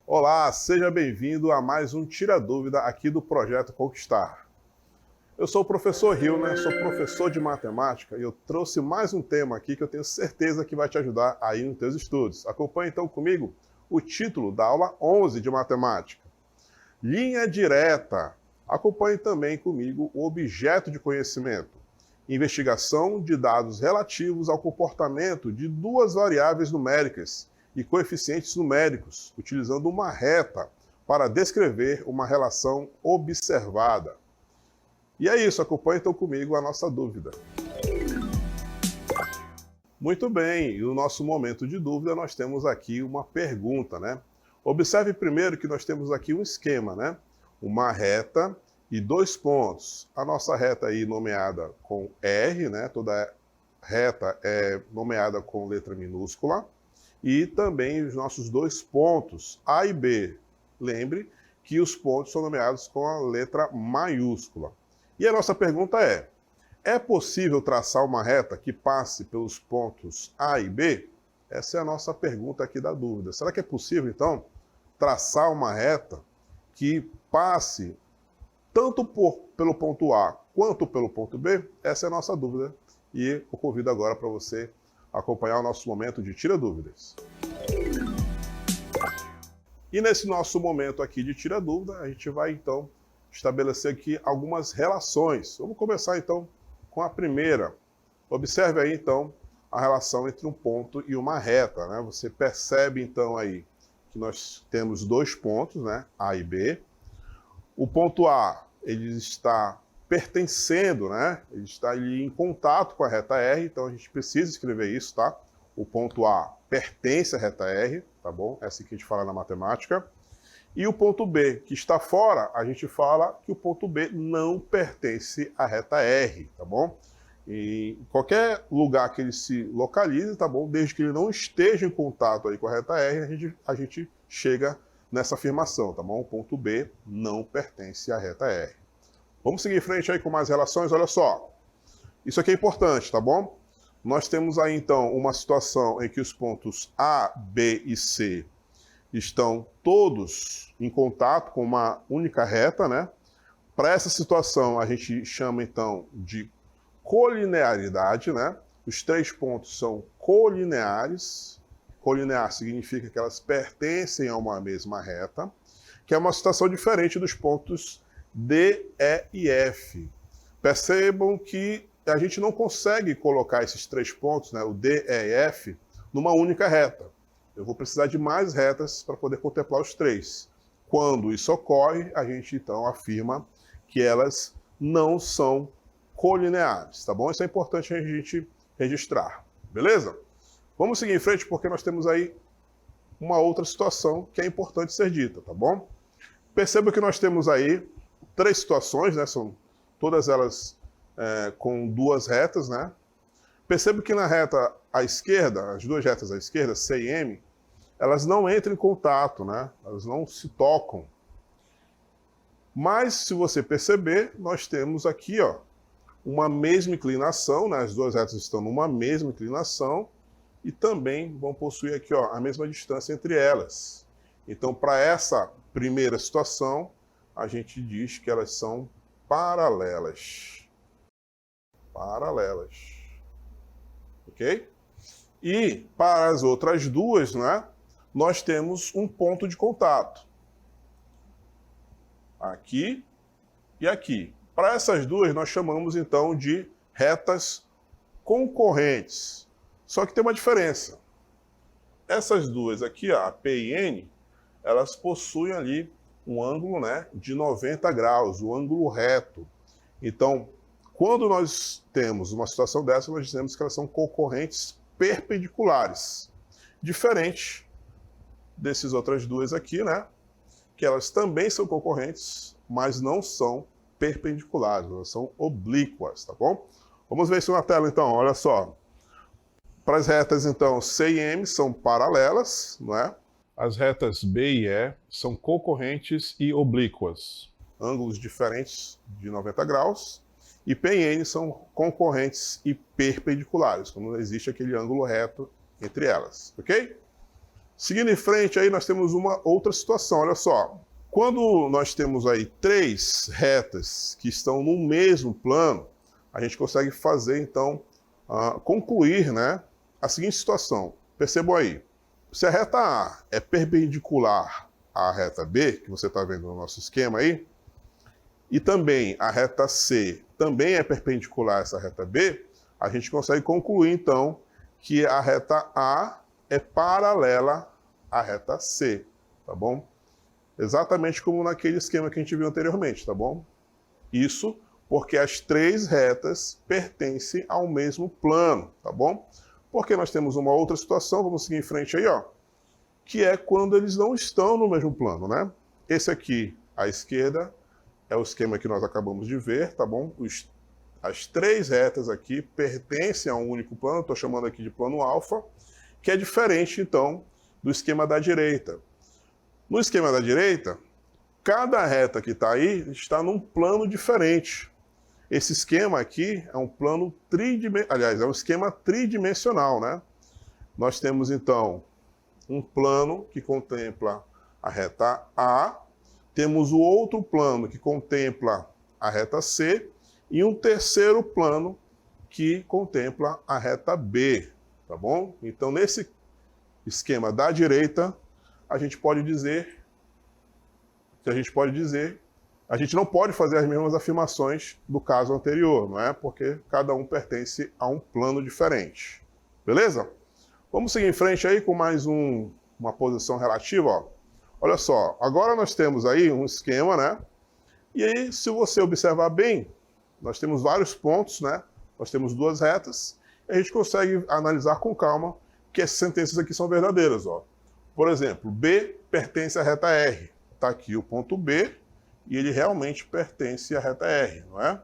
Olá, seja bem-vindo a mais um Tira Dúvida aqui do Projeto Conquistar. Eu sou o professor Hilner, sou professor de matemática e eu trouxe mais um tema aqui que eu tenho certeza que vai te ajudar aí nos teus estudos. Acompanhe então comigo o título da aula 11 de matemática. Linha direta. Acompanhe também comigo o objeto de conhecimento. Investigação de dados relativos ao comportamento de duas variáveis numéricas e coeficientes numéricos, utilizando uma reta para descrever uma relação observada. E é isso, acompanhe então comigo a nossa dúvida. Muito bem, e no nosso momento de dúvida nós temos aqui uma pergunta, né? Observe primeiro que nós temos aqui um esquema, né? Uma reta e dois pontos. A nossa reta aí nomeada com R, né? Toda reta é nomeada com letra minúscula. E também os nossos dois pontos, A e B. Lembre que os pontos são nomeados com a letra maiúscula. E a nossa pergunta é possível traçar uma reta que passe pelos pontos A e B? Essa é a nossa pergunta aqui da dúvida. Será que é possível, então, traçar uma reta que passe tanto pelo ponto A quanto pelo ponto B? Essa é a nossa dúvida. E eu convido agora para você acompanhar o nosso momento de Tira Dúvidas. E nesse nosso momento aqui de Tira Dúvida, a gente vai então estabelecer aqui algumas relações. Vamos começar então com a primeira. Observe aí então a relação entre um ponto e uma reta, né? Você percebe então aí que nós temos dois pontos, né? A e B. O ponto A, ele está pertencendo, né? Ele está ali em contato com a reta R, então a gente precisa escrever isso, tá? O ponto A pertence à reta R, tá bom? É assim que a gente fala na matemática. E o ponto B, que está fora, a gente fala que o ponto B não pertence à reta R, tá bom? E em qualquer lugar que ele se localize, tá bom? Desde que ele não esteja em contato aí com a reta R, a gente chega nessa afirmação, tá bom? O ponto B não pertence à reta R. Vamos seguir em frente aí com mais relações, olha só. Isso aqui é importante, tá bom? Nós temos aí então uma situação em que os pontos A, B e C estão todos em contato com uma única reta, né? Para essa situação a gente chama então de colinearidade, né? Os três pontos são colineares. Colinear significa que elas pertencem a uma mesma reta, que é uma situação diferente dos pontos D, E e F. Percebam que a gente não consegue colocar esses três pontos, né, o D, E e F, numa única reta. Eu vou precisar de mais retas para poder contemplar os três. Quando isso ocorre, a gente então afirma que elas não são colineares, tá bom? Isso é importante a gente registrar, beleza? Vamos seguir em frente porque nós temos aí uma outra situação que é importante ser dita, tá bom? Perceba que nós temos aí três situações, né? São todas elas com duas retas, né? Perceba que na reta à esquerda, as duas retas à esquerda, C e M, elas não entram em contato, né? Elas não se tocam. Mas, se você perceber, nós temos aqui, ó, uma mesma inclinação, né? As duas retas estão numa mesma inclinação e também vão possuir aqui, ó, a mesma distância entre elas. Então, para essa primeira situação, a gente diz que elas são paralelas. Paralelas. Ok? E para as outras duas, né, nós temos um ponto de contato. Aqui e aqui. Para essas duas, nós chamamos então de retas concorrentes. Só que tem uma diferença. Essas duas aqui, a P e N, elas possuem ali um ângulo, né, de 90 graus, o ângulo reto. Então, quando nós temos uma situação dessa, nós dizemos que elas são concorrentes perpendiculares. Diferente dessas outras duas aqui, né, que elas também são concorrentes, mas não são perpendiculares, elas são oblíquas, tá bom? Vamos ver isso na tela então, olha só. Para as retas então C e M são paralelas, não é? As retas B e E são concorrentes e oblíquas, ângulos diferentes de 90 graus. e P e N são concorrentes e perpendiculares, quando existe aquele ângulo reto entre elas, ok? Seguindo em frente, aí nós temos uma outra situação, olha só. Quando nós temos aí três retas que estão no mesmo plano, a gente consegue fazer, então, concluir, né, a seguinte situação. Percebam aí, se a reta A é perpendicular à reta B, que você está vendo no nosso esquema aí, e também a reta C também é perpendicular a essa reta B, a gente consegue concluir, então, que a reta A é paralela à reta C, tá bom? Exatamente como naquele esquema que a gente viu anteriormente, tá bom? Isso porque as três retas pertencem ao mesmo plano, tá bom? Porque nós temos uma outra situação, vamos seguir em frente aí, ó, que é quando eles não estão no mesmo plano, né? Esse aqui, à esquerda, é o esquema que nós acabamos de ver, tá bom? As três retas aqui pertencem a um único plano, estou chamando aqui de plano alfa, que é diferente, então, do esquema da direita. No esquema da direita, cada reta que está aí está num plano diferente. Esse esquema aqui é um plano é um esquema tridimensional, né? Nós temos, então, um plano que contempla a reta A, temos o outro plano que contempla a reta C e um terceiro plano que contempla a reta B, tá bom? Então, nesse esquema da direita, a gente não pode fazer as mesmas afirmações do caso anterior, não é? Porque cada um pertence a um plano diferente. Beleza? Vamos seguir em frente aí com mais uma posição relativa, ó. Olha só, agora nós temos aí um esquema, né? E aí, se você observar bem, nós temos vários pontos, né? Nós temos duas retas, e a gente consegue analisar com calma que essas sentenças aqui são verdadeiras, ó. Por exemplo, B pertence à reta R. Está aqui o ponto B, e ele realmente pertence à reta R, não é?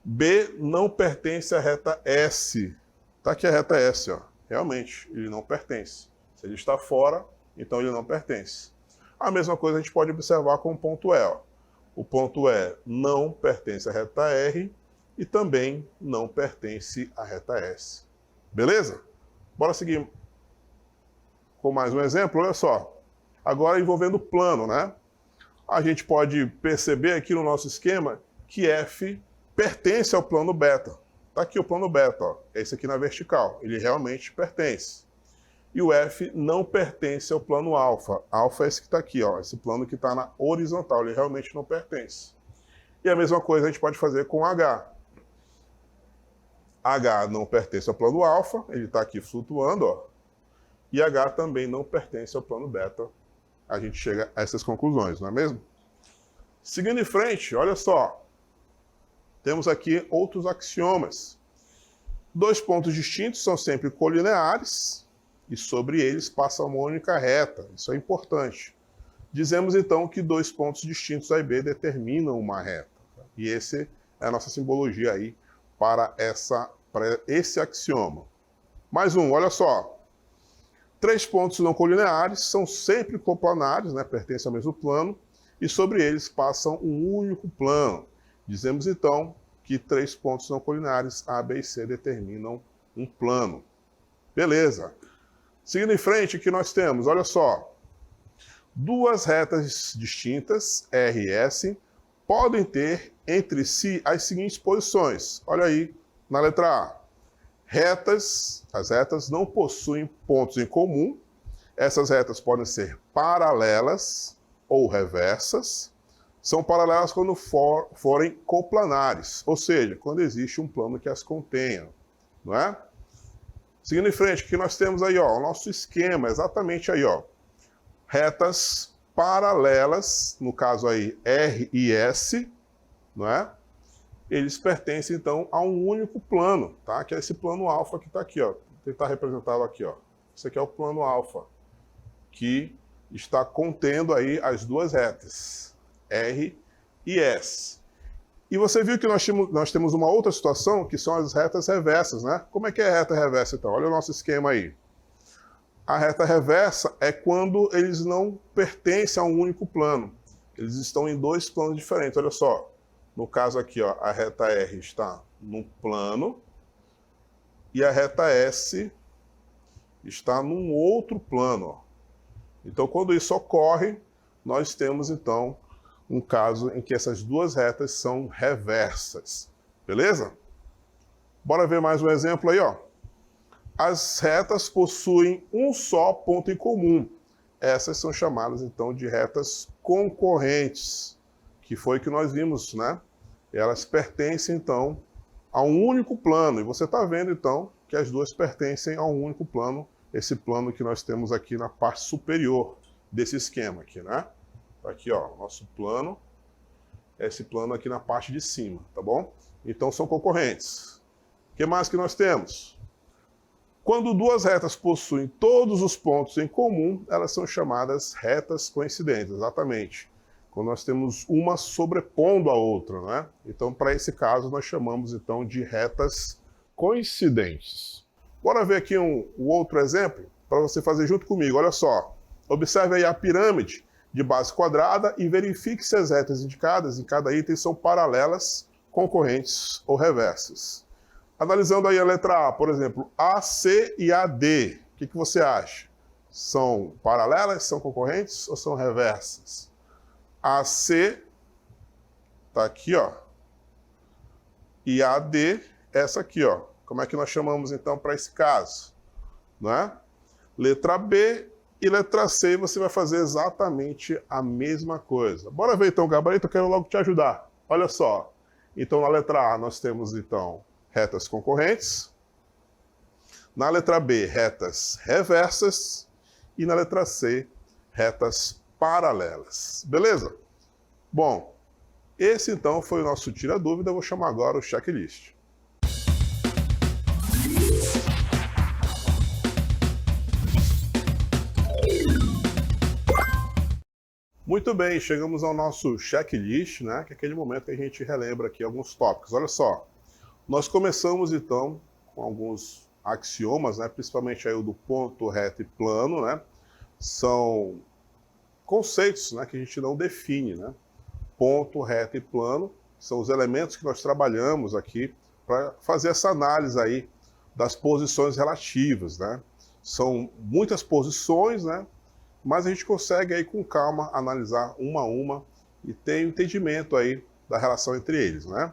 B não pertence à reta S. Está aqui a reta S, ó. Realmente, ele não pertence. Se ele está fora, então ele não pertence. A mesma coisa a gente pode observar com o ponto E, ó. O ponto E não pertence à reta R e também não pertence à reta S. Beleza? Bora seguir com mais um exemplo, olha só. Agora envolvendo o plano, né? A gente pode perceber aqui no nosso esquema que F pertence ao plano beta. Está aqui o plano beta, ó. Esse aqui na vertical. Ele realmente pertence. E o F não pertence ao plano alfa. Alfa é esse que está aqui, ó. Esse plano que está na horizontal. Ele realmente não pertence. E a mesma coisa a gente pode fazer com H. H não pertence ao plano alfa. Ele está aqui flutuando, ó. E H também não pertence ao plano beta. A gente chega a essas conclusões, não é mesmo? Seguindo em frente, olha só. Temos aqui outros axiomas. Dois pontos distintos são sempre colineares e sobre eles passa uma única reta. Isso é importante. Dizemos então que dois pontos distintos A e B determinam uma reta. E essa é a nossa simbologia aí para esse axioma. Mais um, olha só. Três pontos não colineares são sempre coplanares, né, pertencem ao mesmo plano, e sobre eles passam um único plano. Dizemos então que três pontos não colineares, A, B e C, determinam um plano. Beleza. Seguindo em frente, o que nós temos? Olha só. Duas retas distintas, R e S, podem ter entre si as seguintes posições. Olha aí, na letra A. As retas não possuem pontos em comum. Essas retas podem ser paralelas ou reversas. São paralelas quando forem coplanares, ou seja, quando existe um plano que as contenha, não é? Seguindo em frente, o que nós temos aí, ó, o nosso esquema, exatamente aí, ó. Retas paralelas, no caso aí R e S, não é? Eles pertencem, então, a um único plano, tá? Que é esse plano alfa que está aqui, ó. Vou tentar representá-lo aqui, ó. Esse aqui é o plano alfa, que está contendo aí as duas retas, R e S. E você viu que nós temos uma outra situação, que são as retas reversas, né? Como é que é a reta reversa, então? Olha o nosso esquema aí. A reta reversa é quando eles não pertencem a um único plano. Eles estão em dois planos diferentes, olha só. No caso aqui, ó, a reta R está num plano e a reta S está num outro plano. Ó. Então, quando isso ocorre, nós temos, então, um caso em que essas duas retas são reversas. Beleza? Bora ver mais um exemplo aí, ó. As retas possuem um só ponto em comum. Essas são chamadas, então, de retas concorrentes, que foi o que nós vimos, né? Elas pertencem, então, a um único plano. E você está vendo, então, que as duas pertencem a um único plano, esse plano que nós temos aqui na parte superior desse esquema aqui, né? Aqui, ó, nosso plano, esse plano aqui na parte de cima, tá bom? Então, são concorrentes. O que mais que nós temos? Quando duas retas possuem todos os pontos em comum, elas são chamadas retas coincidentes, exatamente. Quando nós temos uma sobrepondo a outra, né? Então, para esse caso, nós chamamos, então, de retas coincidentes. Bora ver aqui o outro exemplo, para você fazer junto comigo. Olha só, observe aí a pirâmide de base quadrada e verifique se as retas indicadas em cada item são paralelas, concorrentes ou reversas. Analisando aí a letra A, por exemplo, AC e AD, o que você acha? São paralelas, são concorrentes ou são reversas? AC está aqui, ó, e AD, essa aqui, ó. Como é que nós chamamos então para esse caso? Não é? Letra B e letra C, você vai fazer exatamente a mesma coisa. Bora ver então o gabarito, eu quero logo te ajudar. Olha só. Então na letra A nós temos então retas concorrentes. Na letra B, retas reversas. E na letra C, retas paralelas. Beleza? Bom, esse então foi o nosso tira-dúvida. Eu vou chamar agora o checklist. Muito bem, chegamos ao nosso checklist, né? Que é aquele momento que a gente relembra aqui alguns tópicos. Olha só, nós começamos então com alguns axiomas, né? Principalmente aí o do ponto, reto e plano, né? São conceitos, né, que a gente não define, né? Ponto, reto e plano são os elementos que nós trabalhamos aqui para fazer essa análise aí das posições relativas, né? São muitas posições, né? Mas a gente consegue aí com calma analisar uma a uma e ter um entendimento aí da relação entre eles, né?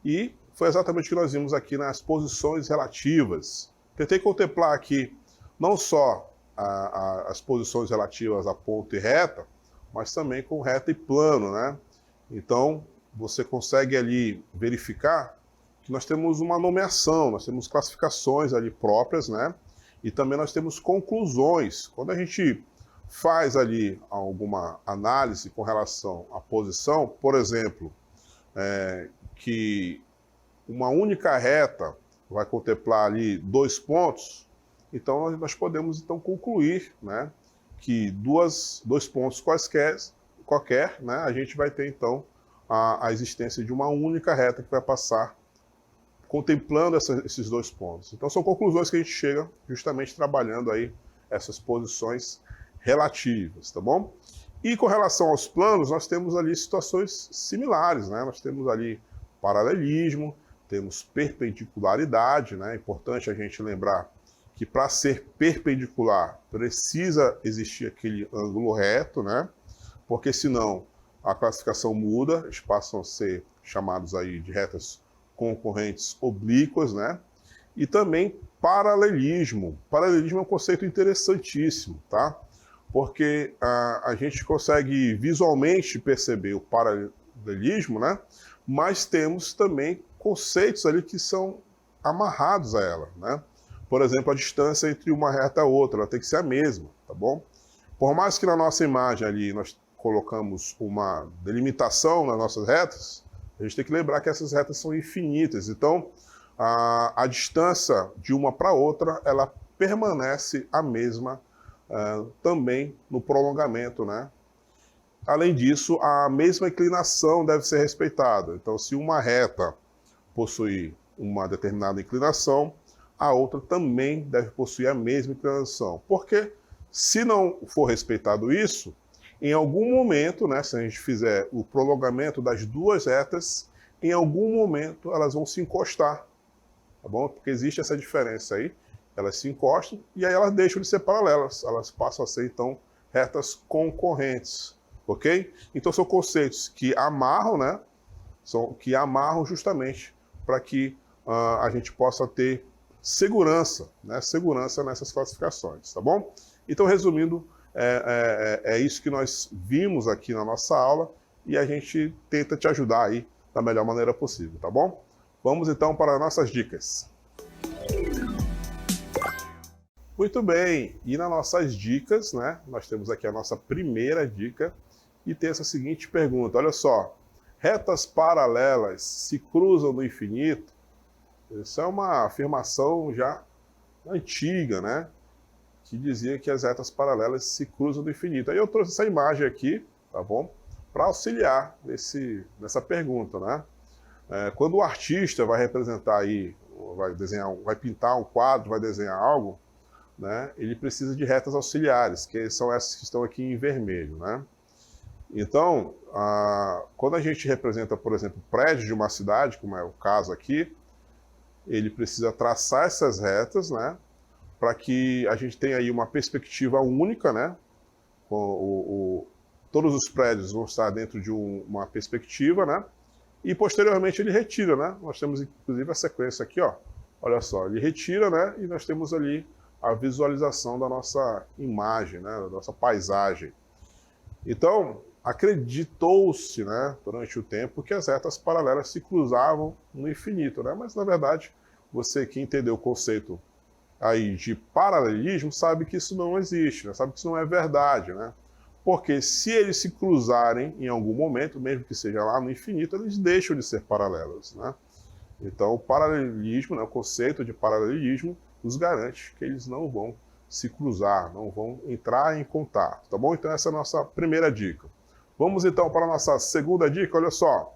E foi exatamente o que nós vimos aqui nas posições relativas. Tentei contemplar aqui não só as posições relativas a ponto e reta, mas também com reta e plano, né? Então, você consegue ali verificar que nós temos uma nomeação, nós temos classificações ali próprias, né? E também nós temos conclusões. Quando a gente faz ali alguma análise com relação à posição, por exemplo, que uma única reta vai contemplar ali 2 pontos, então nós podemos então concluir, né, que dois pontos qualquer, né, a gente vai ter então a existência de uma única reta que vai passar contemplando esses 2 pontos. Então são conclusões que a gente chega justamente trabalhando aí essas posições relativas, tá bom? E com relação aos planos, nós temos ali situações similares, né? Nós temos ali paralelismo, temos perpendicularidade, né? É importante a gente lembrar que para ser perpendicular precisa existir aquele ângulo reto, né? Porque senão a classificação muda, eles passam a ser chamados aí de retas concorrentes oblíquas, né? E também paralelismo. Paralelismo é um conceito interessantíssimo, tá? Porque a gente consegue visualmente perceber o paralelismo, né? Mas temos também conceitos ali que são amarrados a ela, né? Por exemplo, a distância entre uma reta e outra, ela tem que ser a mesma, tá bom? Por mais que na nossa imagem ali nós colocamos uma delimitação nas nossas retas, a gente tem que lembrar que essas retas são infinitas. Então, a distância de uma para outra, ela permanece a mesma também no prolongamento, né? Além disso, a mesma inclinação deve ser respeitada. Então, se uma reta possui uma determinada inclinação, a outra também deve possuir a mesma inclinação. Porque se não for respeitado isso, em algum momento, né, se a gente fizer o prolongamento das duas retas, em algum momento elas vão se encostar, tá bom? Porque existe essa diferença aí, elas se encostam e aí elas deixam de ser paralelas, elas passam a ser então retas concorrentes, ok? Então são conceitos que amarram, né? Que amarram justamente para que a gente possa ter segurança, né? Segurança nessas classificações, tá bom? Então, resumindo, é isso que nós vimos aqui na nossa aula e a gente tenta te ajudar aí da melhor maneira possível, tá bom? Vamos então para as nossas dicas. Muito bem, e nas nossas dicas, né? Nós temos aqui a nossa primeira dica e tem essa seguinte pergunta, olha só. Retas paralelas se cruzam no infinito? Isso é uma afirmação já antiga, né? Que dizia que as retas paralelas se cruzam no infinito. Aí eu trouxe essa imagem aqui, tá bom? Para auxiliar nessa pergunta, né? Quando o artista vai representar aí, vai pintar um quadro, vai desenhar algo, né? Ele precisa de retas auxiliares, que são essas que estão aqui em vermelho, né? Então, quando a gente representa, por exemplo, o prédio de uma cidade, como é o caso aqui, ele precisa traçar essas retas, né, para que a gente tenha aí uma perspectiva única, né, todos os prédios vão estar dentro de uma perspectiva, né, e posteriormente ele retira, né, nós temos inclusive a sequência aqui, ó, olha só, ele retira, né, e nós temos ali a visualização da nossa imagem, né, da nossa paisagem. Então, acreditou-se, né, durante o tempo que as retas paralelas se cruzavam no infinito, né? Mas, na verdade, você que entendeu o conceito aí de paralelismo sabe que isso não existe, né? Sabe que isso não é verdade, né? Porque se eles se cruzarem em algum momento, mesmo que seja lá no infinito, eles deixam de ser paralelos, né? Então, o paralelismo, né, o conceito de paralelismo, nos garante que eles não vão se cruzar, não vão entrar em contato, tá bom? Então essa é a nossa primeira dica. Vamos então para a nossa segunda dica, olha só.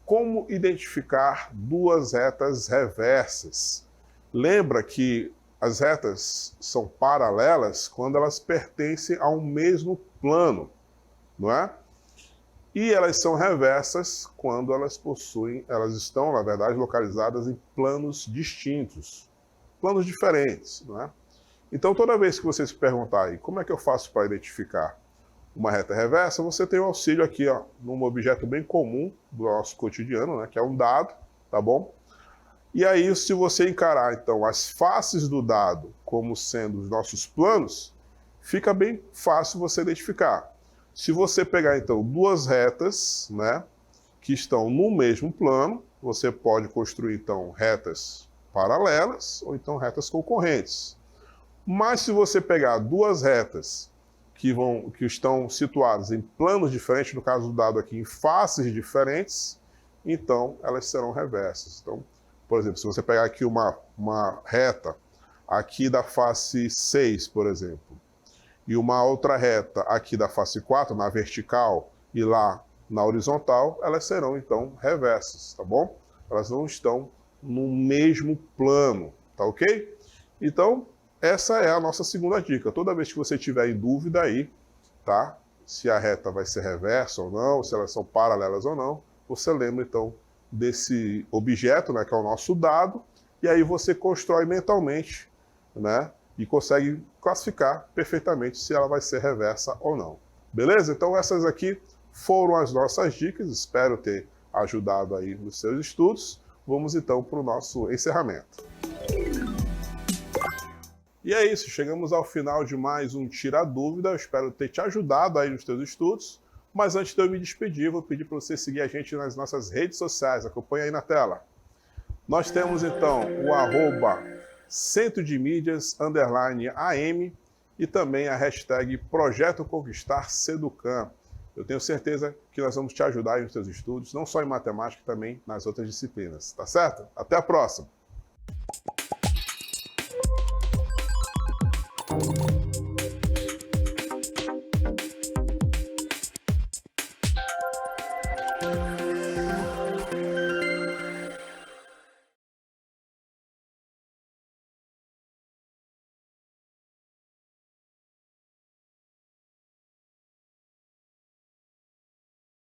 Como identificar duas retas reversas? Lembra que as retas são paralelas quando elas pertencem ao mesmo plano, não é? E elas são reversas quando elas estão, na verdade, localizadas em planos distintos, planos diferentes, não é? Então, toda vez que você se perguntar aí, como é que eu faço para identificar uma reta reversa, você tem o auxílio aqui, ó, num objeto bem comum do nosso cotidiano, né, que é um dado, tá bom? E aí, se você encarar, então, as faces do dado como sendo os nossos planos, fica bem fácil você identificar. Se você pegar, então, duas retas, né, que estão no mesmo plano, você pode construir, então, retas paralelas ou então retas concorrentes. Mas se você pegar duas retas que estão situadas em planos diferentes, no caso do dado aqui em faces diferentes, então elas serão reversas. Então, por exemplo, se você pegar aqui uma reta aqui da face 6, por exemplo, e uma outra reta aqui da face 4, na vertical, e lá na horizontal, elas serão então reversas, tá bom? Elas não estão no mesmo plano, tá ok? Então, essa é a nossa segunda dica. Toda vez que você tiver em dúvida aí, tá? Se a reta vai ser reversa ou não, se elas são paralelas ou não, você lembra então desse objeto, né, que é o nosso dado, e aí você constrói mentalmente, né? E consegue classificar perfeitamente se ela vai ser reversa ou não. Beleza? Então essas aqui foram as nossas dicas, espero ter ajudado aí nos seus estudos. Vamos então para o nosso encerramento. E é isso, chegamos ao final de mais um Tira Dúvida, eu espero ter te ajudado aí nos teus estudos, mas antes de eu me despedir, vou pedir para você seguir a gente nas nossas redes sociais, acompanha aí na tela. Nós temos então o @Centro de Mídias _AM e também a hashtag Projeto Conquistar Seducam. Eu tenho certeza que nós vamos te ajudar aí nos teus estudos, não só em matemática, também nas outras disciplinas, tá certo? Até a próxima!